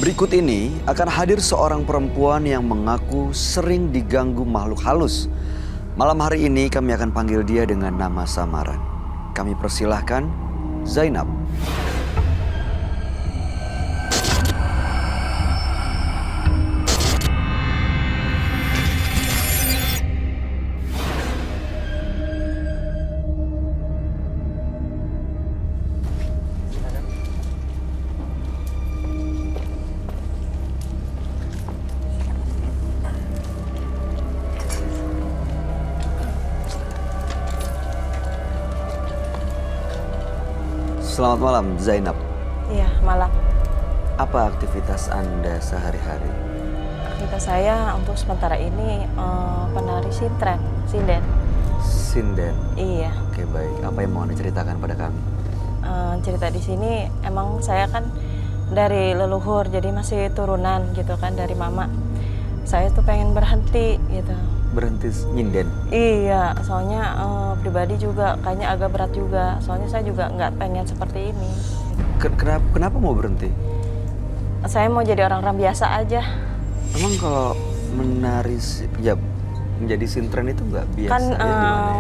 Berikut ini akan hadir seorang perempuan yang mengaku sering diganggu makhluk halus. Malam hari ini kami akan panggil dia dengan nama samaran. Kami persilahkan Zainab. Selamat malam, Zainab. Iya, malam. Apa aktivitas Anda sehari-hari? Aktivitas saya untuk sementara ini penari sinden. Sinden. Iya. Oke, baik. Apa yang mau Anda ceritakan pada kami? Cerita di sini emang saya kan dari leluhur, jadi masih turunan gitu kan dari mama. Saya tuh pengen berhenti gitu. Berhenti nyinden? Iya, soalnya pribadi juga kayaknya agak berat juga. Soalnya saya juga nggak pengen seperti ini. Kenapa mau berhenti? Saya mau jadi orang-orang biasa aja. Emang kalau menari, ya menjadi sintren itu nggak biasa? Kan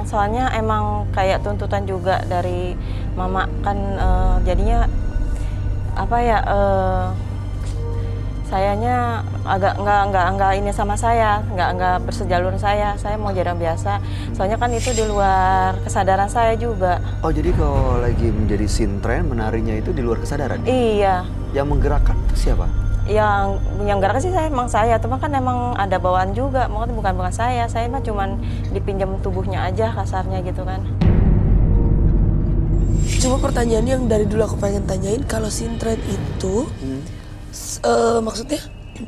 soalnya emang kayak tuntutan juga dari mama kan jadinya apa ya sayanya agak nggak ini sama saya, nggak bersejalur saya mau jadi orang biasa. Soalnya kan itu di luar kesadaran saya juga. Oh, jadi kalau lagi menjadi sintren menarinya itu di luar kesadaran? Iya. Yang menggerakkan itu siapa? Yang gerak sih cuma saya, cuma kan emang ada bawaan juga, mungkin bukan saya mah cuman dipinjam tubuhnya aja kasarnya gitu kan. Cuma pertanyaan yang dari dulu aku pengen tanyain, kalau sintren itu maksudnya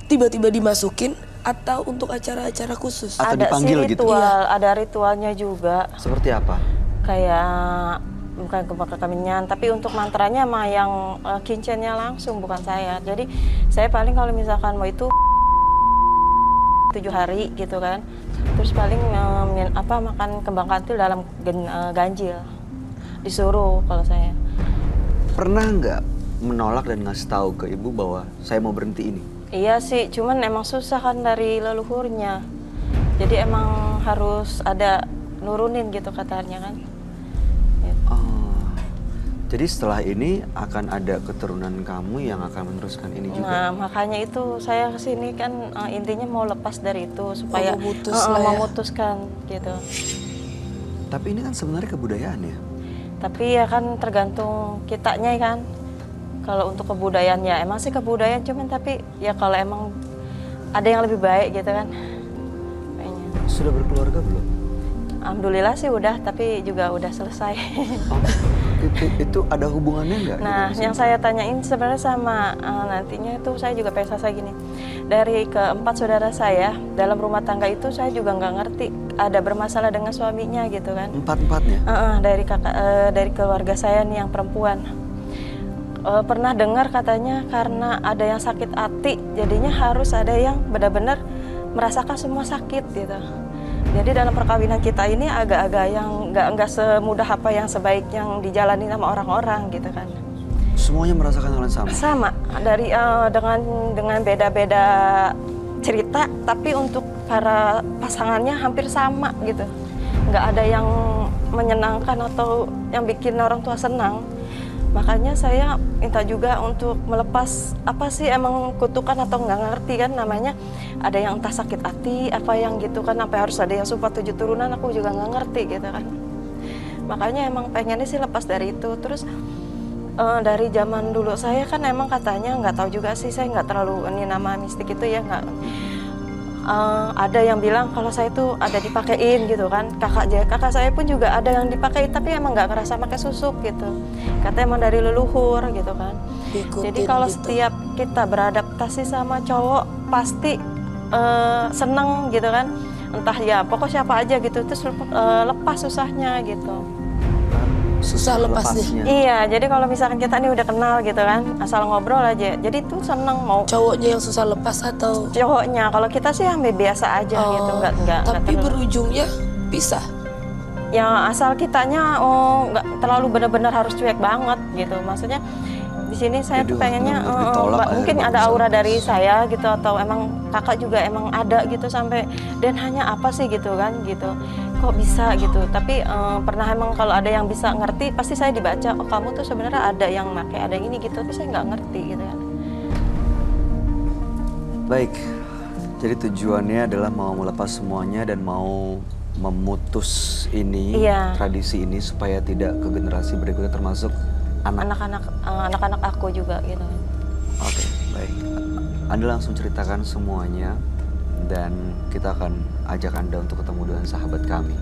tiba-tiba dimasukin atau untuk acara-acara khusus? Atau ada dipanggil sih gitu? ritual, ada ritualnya juga. Seperti apa? Kayak bukan kebakaminyan, tapi untuk mantranya mah yang kincennya langsung, bukan saya. Jadi saya paling kalau misalkan mau itu 7 hari gitu kan, terus paling makan kembang kantil dalam ganjil, disuruh kalau saya. Pernah nggak menolak dan ngasih tahu ke ibu bahwa saya mau berhenti ini? Iya sih, cuman emang susah kan dari leluhurnya. Jadi emang harus ada nurunin gitu katanya kan. Oh, jadi setelah ini akan ada keturunan kamu yang akan meneruskan ini juga? Nah, makanya itu saya kesini kan intinya mau lepas dari itu supaya memutuskan gitu. Tapi ini kan sebenarnya kebudayaan ya? Tapi ya kan tergantung kitanya kan. Kalau untuk kebudayaan ya emang sih kebudayaan, cuman tapi ya kalau emang ada yang lebih baik gitu kan. Kayaknya. Sudah berkeluarga belum? Alhamdulillah sih udah, tapi juga udah selesai. Oh, itu ada hubungannya nggak? Nah, yang saya tanyain sebenarnya sama nantinya itu saya juga pengen selesai gini. Dari keempat saudara saya dalam rumah tangga itu saya juga nggak ngerti ada bermasalah dengan suaminya gitu kan. Empat-empatnya? Dari keluarga saya nih yang perempuan. Pernah dengar katanya karena ada yang sakit hati, jadinya harus ada yang benar-benar merasakan semua sakit gitu. Jadi dalam perkawinan kita ini agak-agak yang nggak semudah apa yang sebaik yang dijalani sama orang-orang gitu kan. Semuanya merasakan hal yang sama? Sama, dari dengan beda-beda cerita, tapi untuk para pasangannya hampir sama gitu. Nggak ada yang menyenangkan atau yang bikin orang tua senang. Makanya saya minta juga untuk melepas apa sih emang kutukan atau nggak ngerti kan namanya, ada yang entah sakit hati apa yang gitu kan, sampai harus ada yang sumpah 7 turunan, aku juga nggak ngerti gitu kan. Makanya emang pengennya sih lepas dari itu. Terus dari zaman dulu saya kan emang katanya, nggak tahu juga sih, saya nggak terlalu ini nama mistik itu ya, nggak ada yang bilang kalau saya tuh ada dipakein gitu kan. Kakak saya pun juga ada yang dipakein, tapi emang nggak ngerasa pakai susuk gitu. Katanya emang dari leluhur gitu kan. Jadi kalau setiap kita beradaptasi sama cowok pasti seneng gitu kan. Entah ya pokok siapa aja gitu, terus lepas susahnya gitu. Susah lepasnya. Iya, jadi kalau misalkan kita nih udah kenal gitu kan, asal ngobrol aja, jadi tuh seneng mau. Cowoknya yang susah lepas atau? Cowoknya, kalau kita sih yang biasa aja gitu, nggak. Tapi berujungnya pisah. Ya asal kitanya nggak terlalu benar-benar harus cuek banget gitu, maksudnya di sini saya tuh Jadi pengennya benar-benar ditolak, mungkin akhirnya ada bagus aura sama dari Mas. saya gitu, atau emang kakak juga emang ada gitu sampai, dan hanya apa sih gitu kan gitu, kok bisa gitu. Tapi pernah emang kalau ada yang bisa ngerti pasti saya dibaca, oh kamu tuh sebenarnya ada yang pakai, ada yang ini gitu, tapi saya nggak ngerti gitu kan. Baik, jadi tujuannya adalah mau melepas semuanya dan mau memutus ini, Iya. tradisi ini supaya tidak ke generasi berikutnya termasuk anak. Anak-anak aku juga gitu. Oke, baik. Anda langsung ceritakan semuanya dan kita akan ajak Anda untuk ketemu dengan sahabat kami.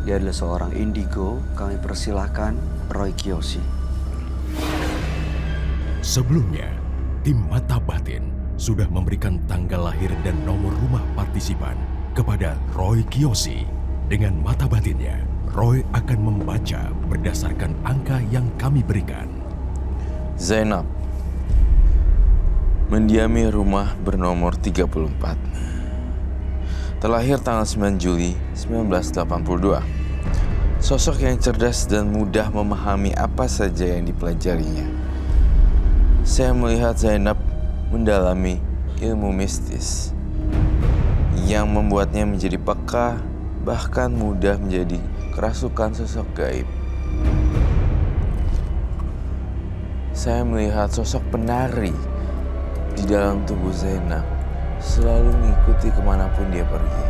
Dia adalah seorang indigo, kami persilahkan Roy Kiyoshi. Sebelumnya, tim Mata Batin sudah memberikan tanggal lahir dan nomor rumah partisipan kepada Roy Kiyoshi. Dengan mata batinnya, Roy akan membaca berdasarkan angka yang kami berikan. Zainab mendiami rumah bernomor 34. Terlahir tanggal 9 Juli 1982. Sosok yang cerdas dan mudah memahami apa saja yang dipelajarinya. Saya melihat Zainab mendalami ilmu mistis yang membuatnya menjadi peka, bahkan mudah menjadi kerasukan sosok gaib. Saya melihat sosok penari di dalam tubuh Zainab selalu mengikuti kemanapun dia pergi.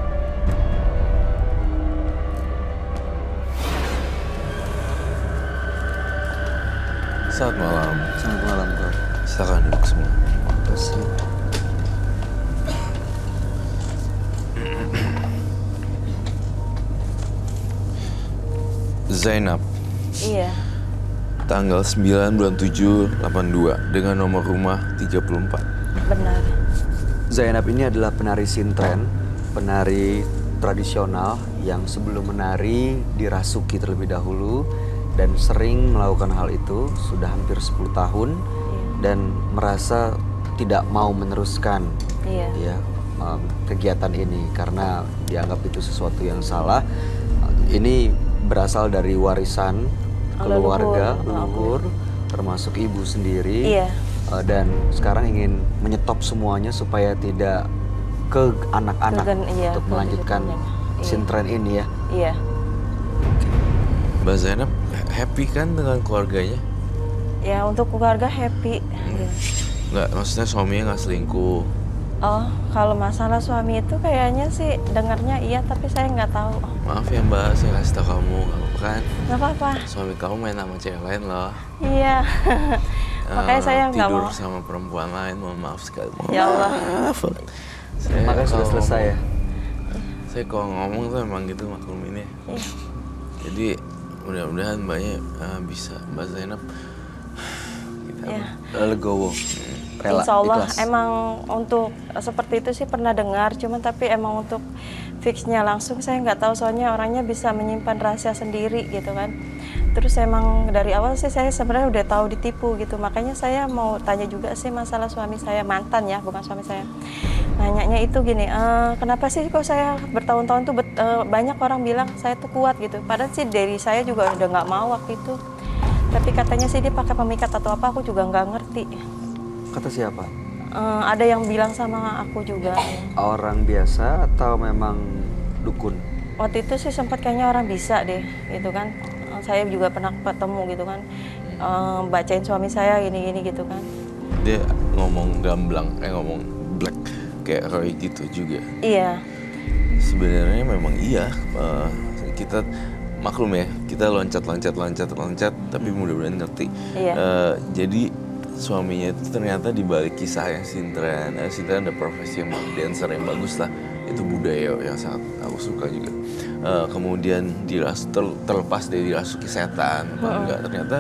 Selamat malam. Selamat malam, Roy. Silakan duduk semua. Kasih. Zainab, Iya, tanggal 9 bulan 7 82 dengan nomor rumah 34. benar. Zainab ini adalah penari sintren, penari tradisional yang sebelum menari dirasuki terlebih dahulu dan sering melakukan hal itu sudah hampir 10 tahun dan merasa tidak mau meneruskan Iya. ya kegiatan ini karena dianggap itu sesuatu yang salah. Ini berasal dari warisan keluarga, leluhur, termasuk ibu sendiri. Iya. Dan sekarang ingin menyetop semuanya supaya tidak ke anak-anak Iya, untuk melanjutkan kelanjutannya. Iya. sintren ini ya. Iya. Mbak Zainab happy kan dengan keluarganya? Ya untuk keluarga happy. Iya. Nggak, maksudnya suaminya nggak selingkuh. Oh, kalau masalah suami itu kayaknya sih dengarnya iya, tapi saya nggak tahu. Maaf ya Mbak, saya kasih tau kamu, nggak apa-apa kan? Nggak apa-apa. Suami kamu main sama cewek lain loh. Iya. Makanya saya nggak tidur mau. sama perempuan lain, mohon maaf sekali. Mohon Ya Allah. maaf. Saya Makanya sudah kalau selesai ya. ngomong- Saya kalau ngomong tuh emang gitu maklumin ya. Iya. Jadi mudah-mudahan Mbaknya bisa, Mbak Zainab. Kita Ya. Legowo. Rela, Insya Allah ikhlas. emang untuk seperti itu sih pernah dengar, cuman tapi emang untuk fixnya langsung saya nggak tahu, soalnya orangnya bisa menyimpan rahasia sendiri gitu kan. Terus emang dari awal sih saya sebenarnya udah tahu ditipu gitu, makanya saya mau tanya juga sih masalah suami saya, mantan ya, bukan suami saya. Nanyanya itu gini, kenapa sih kok saya bertahun-tahun tuh banyak orang bilang saya tuh kuat gitu, padahal sih dari saya juga udah nggak mau waktu itu. Tapi katanya sih dia pakai pemikat atau apa, aku juga nggak ngerti. Kata siapa? Ada yang bilang sama aku juga. Orang biasa atau memang dukun? Waktu itu sih sempat kayaknya orang bisa deh, gitu kan. Saya juga pernah ketemu gitu kan, bacain suami saya gini-gini gitu kan. Dia ngomong gamblang, ngomong black kayak Roy gitu juga. Iya, Sebenarnya memang iya, kita maklum ya, kita loncat, tapi mudah-mudahan ngerti. Iya. Jadi suaminya itu ternyata di balik kisah yang sintren ada profesi yang dancer yang bagus lah, itu budaya yang sangat aku suka juga. Kemudian terlepas dari dirasuki setan, enggak, ternyata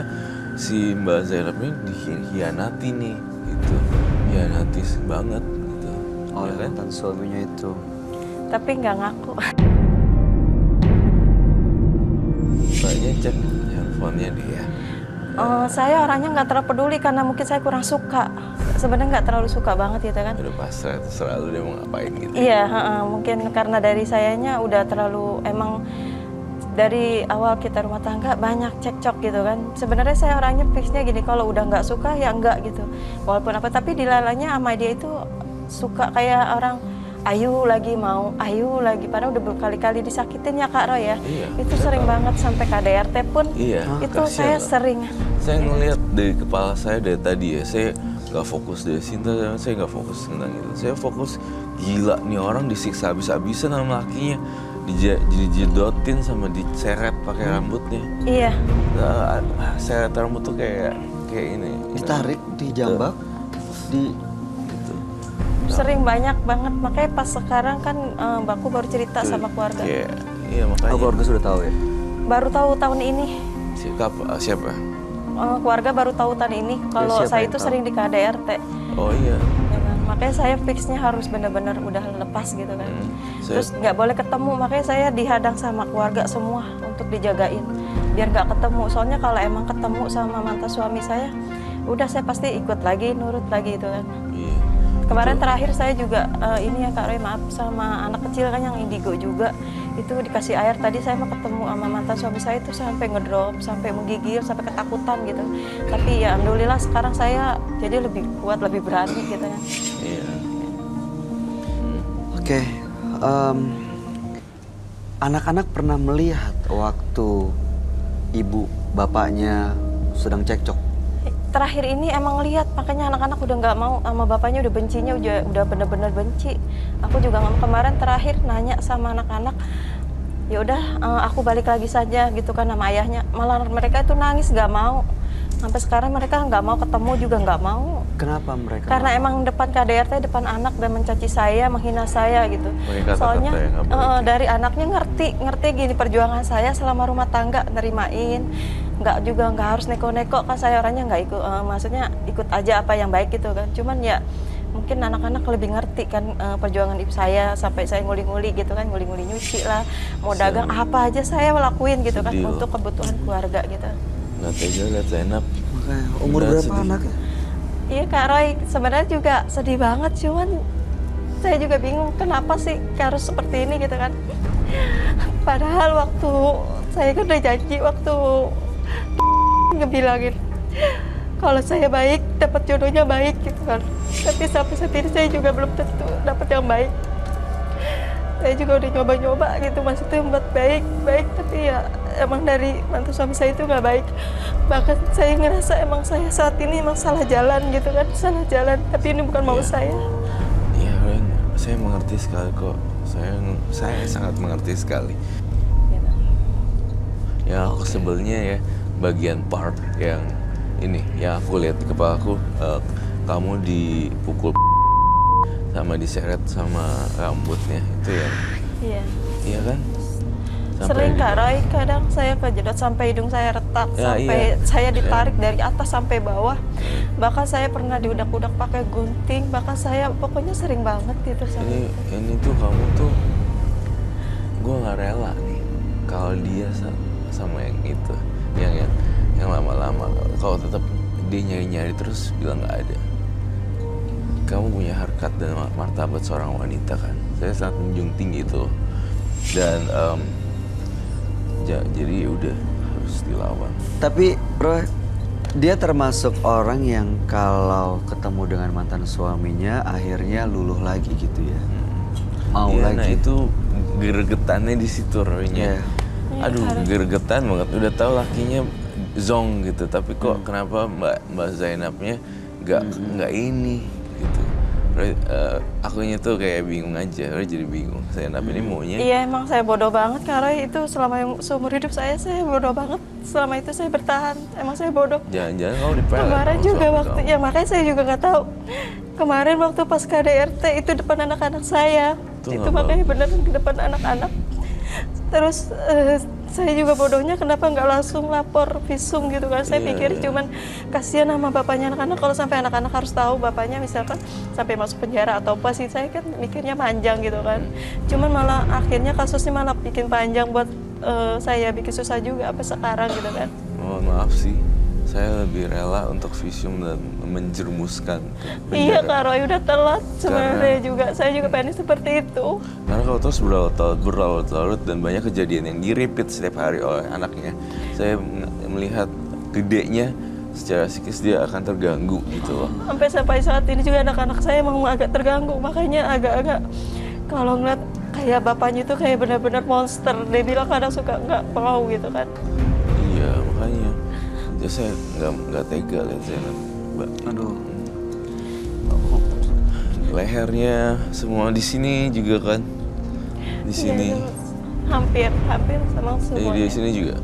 si Mbak Zainab ini dikhianati nih, gitu, hianati banget gitu. Oleh Ya kan? mantan suaminya itu. tapi nggak ngaku. Mbaknya cek handphonenya dia. Saya orangnya nggak terlalu peduli karena mungkin saya kurang suka. Sebenarnya nggak terlalu suka banget gitu kan. Udah pasrah, terserah lu dia mau ngapain gitu. Iya, mungkin karena dari sayanya udah terlalu emang dari awal kita rumah tangga banyak cekcok gitu kan. Sebenarnya saya orangnya fixnya gini, kalau udah nggak suka ya enggak gitu. Walaupun apa, tapi dilalanya sama dia itu suka kayak orang ayu lagi mau, ayu lagi. Padahal udah berkali-kali disakitin ya Kak Roy ya. Iya, Itu saya sering tahu. banget sampai KDRT pun. Iya, Itu kasihan saya lah. sering. Saya ngelihat dari kepala saya dari tadi ya, saya nggak fokus dari Sinta, saya nggak fokus tentang itu. Saya fokus, gila nih orang disiksa habis-habisan sama lakinya, dijedotin sama diseret pakai rambutnya. Iya. Seret rambut tuh kayak ini. Ditarik, dijambak, di Gitu. Sering banyak banget. Makanya pas sekarang kan Mbakku baru cerita sama keluarga. Iya makanya. oh, keluarga sudah tahu ya. Baru tahu tahun ini. Siapa? Keluarga baru tahu tahun ini kalau siapa saya yang itu tahu? sering di KDRT. Oh iya. Ya kan? Makanya saya fixnya harus benar-benar udah lepas gitu kan. Saya- Terus nggak boleh ketemu, makanya saya dihadang sama keluarga semua untuk dijagain biar nggak ketemu. Soalnya kalau emang ketemu sama mantan suami saya, udah saya pasti ikut lagi, nurut lagi itu kan. Iya. Kemarin terakhir saya juga ini ya Kak Roy, maaf, sama anak kecil kan yang indigo juga. Itu dikasih air, tadi saya mau ketemu sama mantan suami saya itu sampai ngedrop, sampai menggigil, sampai ketakutan gitu. Tapi ya alhamdulillah sekarang saya jadi lebih kuat, lebih berani gitu kan. Iya. Oke, anak-anak pernah melihat waktu ibu bapaknya sedang cekcok. Terakhir ini emang lihat, makanya anak-anak udah nggak mau sama bapaknya, udah bencinya, udah bener-bener benci. Aku juga nggak mau. Kemarin terakhir nanya sama anak-anak, ya udah aku balik lagi saja gitu kan sama ayahnya. Malah mereka itu nangis nggak mau. Sampai sekarang mereka nggak mau ketemu juga nggak mau. Kenapa mereka? Karena emang depan KDRT, depan anak dan mencaci saya, menghina saya gitu. Pakai kata-kata Soalnya yang nggak boleh. dari anaknya ngerti gini perjuangan saya selama rumah tangga, nerimain, nggak harus neko-neko kan, saya orangnya nggak ikut, maksudnya ikut aja apa yang baik gitu kan. Cuman ya mungkin anak-anak lebih ngerti kan perjuangan ibu saya, sampai saya nguli-nguli gitu kan, nguli-nguli nyuci lah, mau dagang apa aja saya lakuin gitu kan Sedih loh. untuk kebutuhan keluarga gitu. Nggak tega lihat Zainab. Makanya, umur Beneran berapa sedih. anaknya? Iya Kak Roy, sebenarnya juga sedih banget, cuman saya juga bingung kenapa sih harus seperti ini gitu kan. Padahal waktu saya kan udah janji waktu ngebilangin kalau saya baik, dapat jodohnya baik gitu kan. Tapi sampai saat ini saya juga belum tentu dapat yang baik. Saya juga udah nyoba-nyoba gitu, maksudnya buat baik, tapi ya emang dari mantu suami saya itu nggak baik. Bahkan saya ngerasa emang saya saat ini emang salah jalan gitu kan, salah jalan. Tapi ini bukan mau Iya. saya. Iya, Ren, saya mengerti sekali kok. Saya sangat mengerti sekali. Gitu. Ya aku sebelnya ya bagian part yang ini, yang aku lihat di kepalaku, kamu dipukul sama diseret sama rambutnya itu ya. Iya. Iya kan? Sering di- Kak Roy, kadang saya kejedot sampai hidung saya retak, Ya, sampai iya. saya ditarik dari atas sampai bawah. Bahkan saya pernah diudak-udak pakai gunting, bahkan saya pokoknya sering banget gitu sama. ini tuh kamu tuh, gue nggak rela nih kalau dia sama yang itu, yang lama-lama. Kalau tetap dia nyari-nyari terus bilang nggak ada. Kamu punya harkat dan martabat seorang wanita kan. Saya sangat menjunjung tinggi itu. Dan jadi udah harus dilawan. Tapi Roy, dia termasuk orang yang kalau ketemu dengan mantan suaminya akhirnya luluh lagi gitu ya. Mau Iya, lagi. Nah itu gregetannya di situ Roy-nya. Iya, Aduh, karena- gregetan banget. Udah tahu lakinya zong gitu, tapi kok kenapa Mbak Zainabnya nggak ini gitu. Roy, akunya tuh kayak bingung aja. Roy jadi bingung. Zainab ini maunya. Iya, emang saya bodoh banget Kak Roy. Itu selama seumur hidup saya bodoh banget. Selama itu saya bertahan, emang saya bodoh. Jangan-jangan kamu dipelet. Kemarin sama juga suami waktu, kamu. ya makanya saya juga nggak tahu. Kemarin waktu pas KDRT itu depan anak-anak saya, Itu itu nggak makanya bener di depan anak-anak. Terus saya juga bodohnya kenapa nggak langsung lapor visum gitu kan? Saya Iya, pikir iya. cuman kasihan sama bapaknya anak-anak, kalau sampai anak-anak harus tahu bapaknya misalkan sampai masuk penjara atau apa sih, saya kan mikirnya panjang gitu kan. Cuman malah akhirnya kasusnya malah bikin panjang buat saya, bikin susah juga sampai sekarang gitu kan. Mohon maaf sih. saya lebih rela untuk visum dan menjerumuskan ke Iya penjara. Kak Roy, udah telat sebenarnya juga. Saya juga pengen seperti itu. Karena kalau terus berlarut-larut dan banyak kejadian yang di-repeat setiap hari oleh anaknya, saya melihat gedenya secara psikis dia akan terganggu gitu loh. Sampai saat ini juga anak-anak saya emang agak terganggu, makanya agak-agak kalau ngeliat kayak bapaknya itu kayak benar-benar monster. Dia bilang kadang suka nggak mau gitu kan. Iya, makanya. Jadi saya nggak tega lihat Zainab. Aduh. Lehernya semua di sini juga kan. Di sini. Iya, hampir sama Di semuanya. sini juga.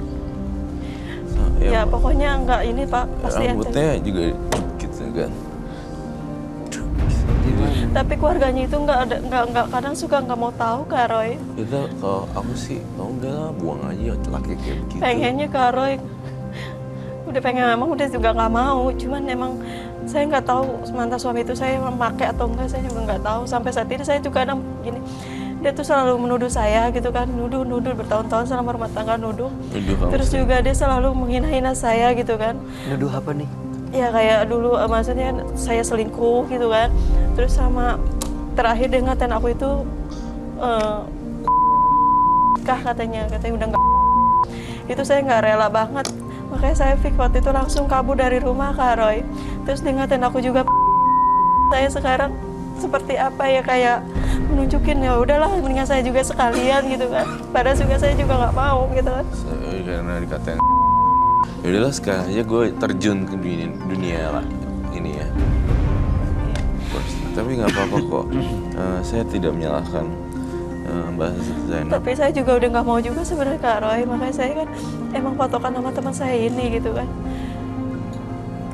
Ya pokoknya nggak ini Pak, pasti ada. Rambutnya juga gitu kan. Tapi keluarganya itu nggak kadang suka nggak mau tahu Kak Roy. Itu kalau aku sih, udahlah buang aja laki kayak begitu. Pengennya Kak Roy udah pengen emang udah juga nggak mau, cuman emang saya nggak tahu mantan suami itu saya memakai atau enggak, saya juga nggak tahu. Sampai saat ini saya juga kadang gini, dia tuh selalu menuduh saya gitu kan, nuduh bertahun-tahun selama rumah tangga nuduh. Nuduh kamu Terus sih. juga dia selalu menghina-hina saya gitu kan. Nuduh apa nih? Ya kayak dulu maksudnya saya selingkuh gitu kan. Terus sama terakhir dia ngatain aku itu katanya udah nggak. Itu saya nggak rela banget. Makanya saya fix waktu itu langsung kabur dari rumah Kak Roy. Terus dia ngatain aku juga. Saya sekarang seperti apa ya, kayak menunjukin ya udahlah mendingan saya juga sekalian gitu kan. Padahal juga saya juga nggak mau gitu kan. Karena dikatain. Ya udahlah sekarang aja gue terjun ke dunia lah ini ya. Tapi nggak apa-apa kok. Saya tidak menyalahkan Mbak Zainab. Tapi saya juga udah nggak mau juga sebenarnya Kak Roy. Makanya saya kan emang patokan sama teman saya ini gitu kan.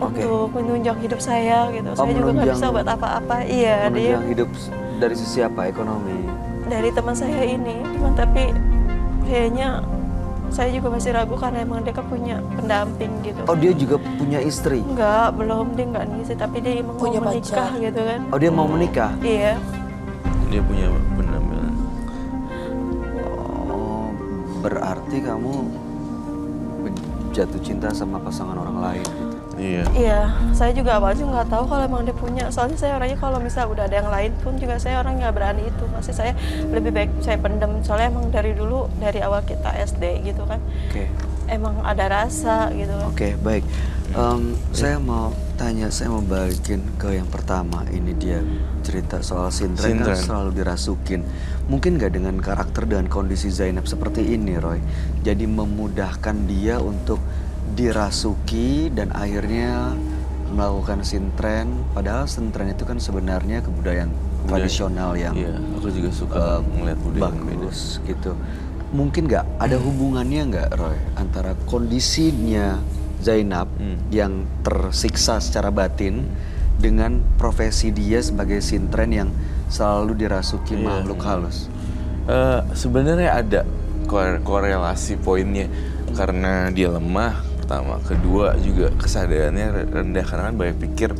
Oke. Untuk menunjang hidup saya gitu. Saya juga nggak bisa buat apa-apa. Iya, dia Menunjang hidup dari sisi apa? Ekonomi. dari teman saya ini. Cuman tapi kayaknya saya juga masih ragu karena emang dia kan punya pendamping gitu. Oh, dia juga punya istri. Enggak, belum, dia enggak nih, tapi dia emang Punya mau menikah pacar. gitu kan. Oh, dia mau menikah. Iya. Dia punya penampilan. Oh, berarti kamu jatuh cinta sama pasangan orang lain gitu. Iya. Iya, saya juga awalnya nggak tahu kalau emang dia punya. Soalnya saya orangnya kalau misal udah ada yang lain pun juga saya orang nggak berani itu. Masih saya lebih baik saya pendem. Soalnya emang dari dulu, dari awal kita SD gitu kan. Oke. Emang ada rasa gitu kan. Oke, baik. Saya mau tanya, saya mau balikin ke yang pertama. Ini dia cerita soal Sintren kan Sintren. selalu dirasukin. Mungkin nggak dengan karakter dan kondisi Zainab seperti ini, Roy. Jadi memudahkan dia untuk dirasuki dan akhirnya melakukan sintren. Padahal sintren itu kan sebenarnya kebudayaan tradisional yang Iya, aku juga suka melihat budaya yang beda. bagus gitu. Mungkin nggak ada hubungannya nggak, Roy, antara kondisinya Zainab yang tersiksa secara batin dengan profesi dia sebagai sintren yang selalu dirasuki Iya. makhluk halus? Sebenarnya ada korelasi poinnya karena dia lemah pertama, kedua juga kesadarannya rendah karena kan banyak pikir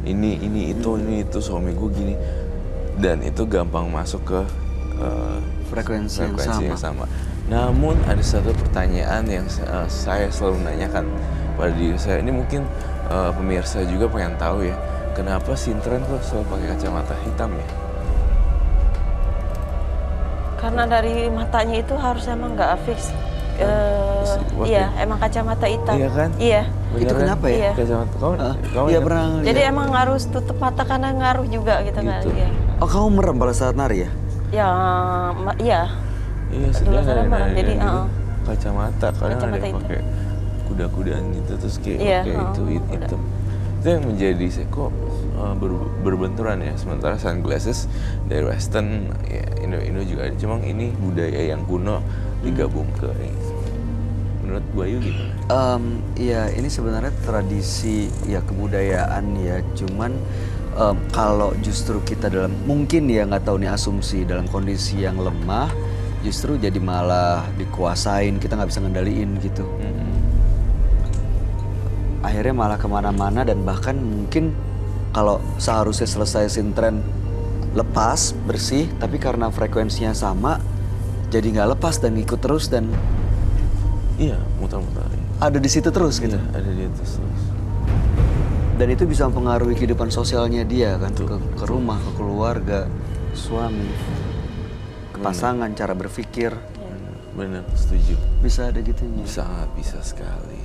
ini itu suami gue gini, dan itu gampang masuk ke Frekuensi yang sama. Namun ada satu pertanyaan yang saya selalu menanyakan pada diri saya. Ini mungkin pemirsa juga pengen tahu ya, kenapa Sintren kok selalu pakai kacamata hitam ya? Karena dari matanya itu harus emang nggak fix. What Iya, ya? emang kacamata hitam. Iya kan? Iya. Itu Beneran? kenapa ya? Iya. Kacamata kamu Iya ingat? pernah lihat. Jadi emang harus tutup mata karena ngaruh juga gitu kan. Gitu. Iya. Oh, kamu merem pada saat nari ya? Ya, iya. Iya, Dulu sebenarnya saya merem, jadi, kacamata kadang ada Kacamata yang hitam. pakai kuda-kudaan gitu terus kayak Iya, pakai itu kuda. hitam. Itu yang menjadi saya kok berbenturan ya. Sementara sunglasses dari Western ya Indo juga ada. Cuma ini budaya yang kuno digabung ke ini. Menurut Bayu gimana? Ya ini sebenarnya tradisi ya kebudayaan ya. Cuman kalau justru kita dalam mungkin ya nggak tahu nih asumsi dalam kondisi yang lemah justru jadi malah dikuasain, kita nggak bisa ngendaliin gitu. Akhirnya malah kemana-mana dan bahkan mungkin kalau seharusnya selesai sintren lepas bersih, tapi karena frekuensinya sama jadi nggak lepas dan ikut terus dan Iya, muter-muter. ada di situ terus gitu. Iya, ada di atas terus. Dan itu bisa mempengaruhi kehidupan sosialnya dia kan, ke rumah, ke keluarga, suami, ke pasangan, cara berpikir. Bener, setuju. Bisa ada gitunya. Sangat bisa sekali.